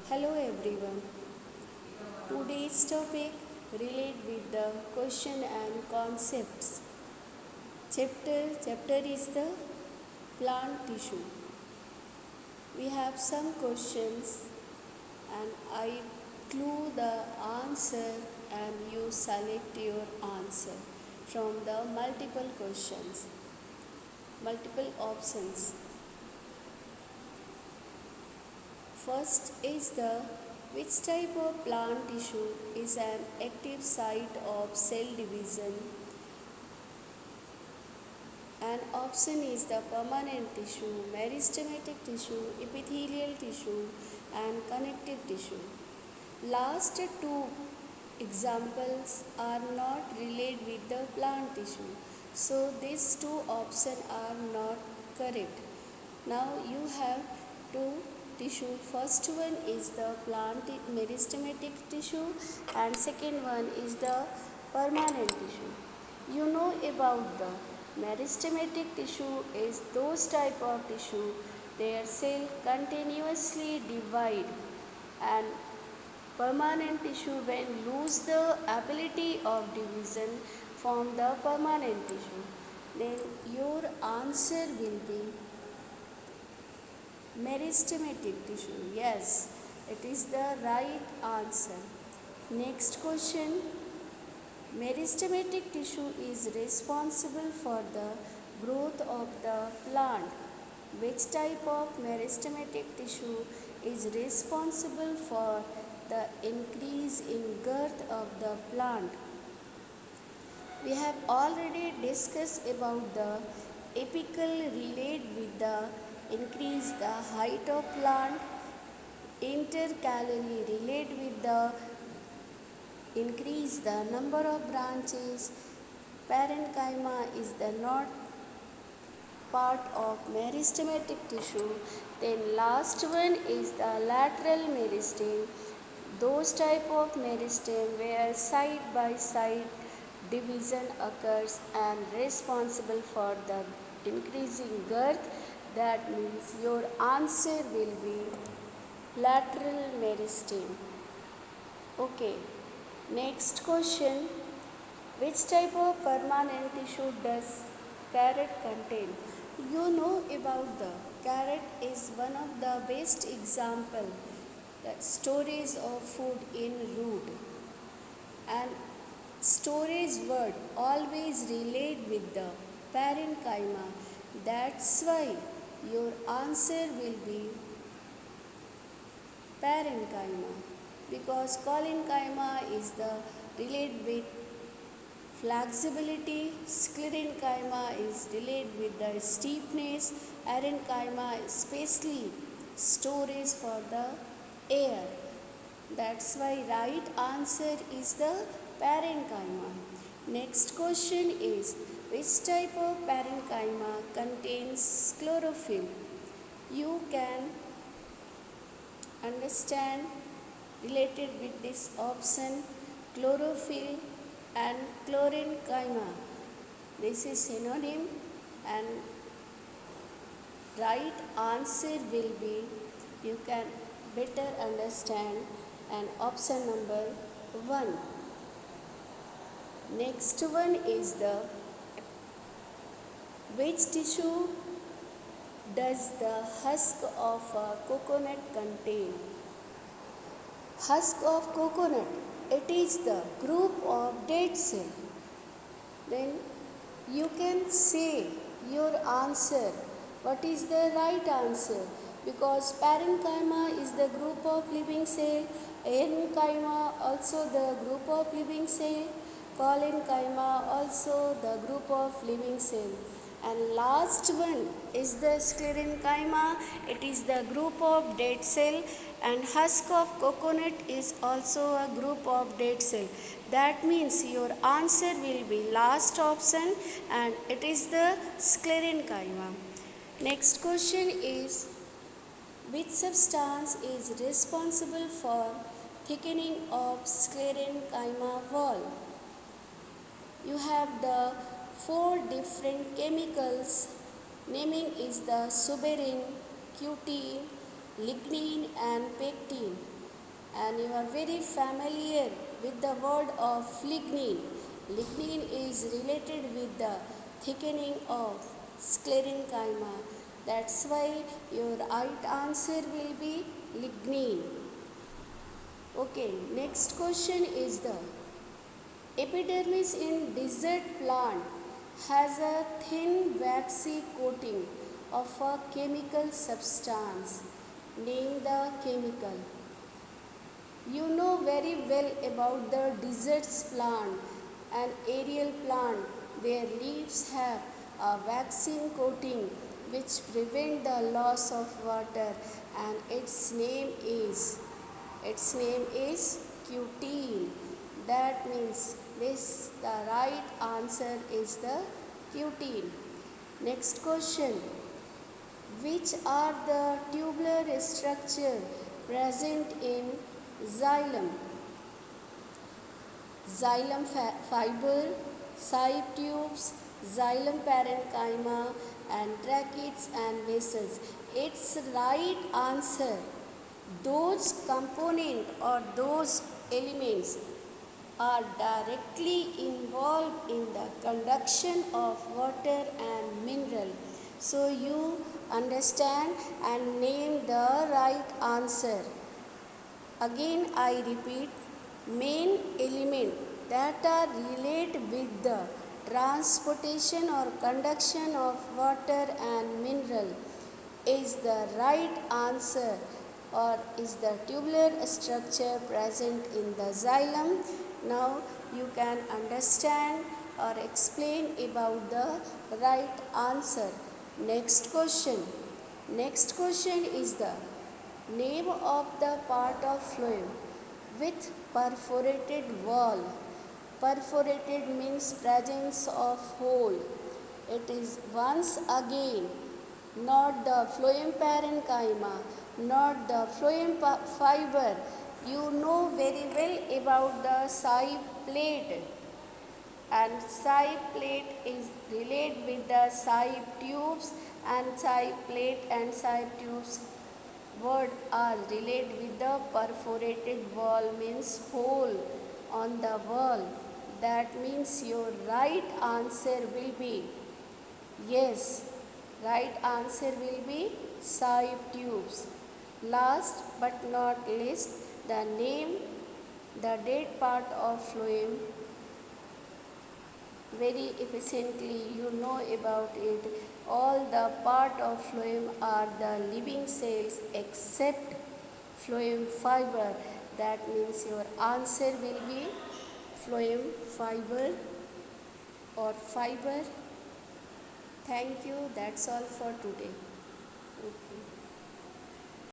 Hello everyone. Today's topic relate with the question and concepts. Chapter is the plant tissue. We have some questions and I clue the answer and you select your answer from the multiple questions, multiple options. First is the which type of plant tissue is an active site of cell division. An option is the permanent tissue, meristematic tissue, epithelial tissue and connective tissue. Last two examples are not related with the plant tissue. So these two options are not correct. Now you have two tissue. First one is the plant meristematic tissue and second one is the permanent tissue. You know about the meristematic tissue is those type of tissue their cell continuously divide, and permanent tissue when lose the ability of division from the permanent tissue. Then your answer will be meristematic tissue. Yes, it is the right answer. Next question. Meristematic tissue is responsible for the growth of the plant. Which type of meristematic tissue is responsible for the increase in girth of the plant? We have already discussed about the apical relate with the increase the height of plant, intercalary relate with the increase the number of branches, parenchyma is the not part of meristematic tissue. Then last one is the lateral meristem. Those type of meristem where side by side division occurs and responsible for the increasing girth. That means your answer will be lateral meristem. Okay. Next question. Which type of permanent tissue does carrot contain? You know about the carrot is one of the best example that storage of food in root, and storage word always relate with the parenchyma. That's why your answer will be parenchyma, because collenchyma is the related with flexibility, sclerenchyma is related with the steepness, parenchyma especially storage for the air. That's why right answer is the parenchyma. Next question is which type of parenchyma contains chlorophyll? You can understand related with this option chlorophyll and chlorenchyma. This is synonym and right answer will be, you can better understand, and option number 1. Next one is the which tissue does the husk of a coconut contain? Husk of coconut, it is the group of dead cell. Then you can say your answer. What is the right answer? Because parenchyma is the group of living cell, erenchyma also the group of living cell, collenchyma also the group of living cell. And last one is the sclerenchyma. It is the group of dead cell, and husk of coconut is also a group of dead cell. That means your answer will be last option and it is the sclerenchyma. Next question is which substance is responsible for thickening of sclerenchyma wall? You have the 4 different chemicals. Naming is the suberin, cutin, lignin and pectin. and you are very familiar with the word of lignin. Lignin is related with the thickening of sclerenchyma. That's why your right answer will be lignin. Okay, next question is the epidermis in desert plant has a thin waxy coating of a chemical substance. Name the chemical. You know very well about the deserts plant, an aerial plant where leaves have a waxing coating which prevent the loss of water, and its name is cuttine. That means the right answer is the cuttine. Next question. Which are the tubular structure present in xylem? Xylem fiber, side tubes, xylem parenchyma, and tracheids and vessels. Its right answer. Those components or those elements are directly involved in the conduction of water and mineral. So you understand and name the right answer. Again I repeat, main element that are related with the transportation or conduction of water and mineral is the right answer, or is the tubular structure present in the xylem. Now you can understand or explain about the right answer. Next question. Next question is the name of the part of phloem with perforated wall. Perforated means presence of hole. It is once again not the phloem parenchyma, not the phloem fiber. You know very well about the side plate, and side plate is related with the side tubes, and side plate and side tubes word are related with the perforated wall means hole on the wall. That means your right answer will be yes. Right answer will be side tubes. Last but not least, the name, the dead part of phloem. Very efficiently you know about it. All the part of phloem are the living cells except phloem fiber. That means your answer will be phloem fiber or fiber. Thank you. That's all for today. Okay.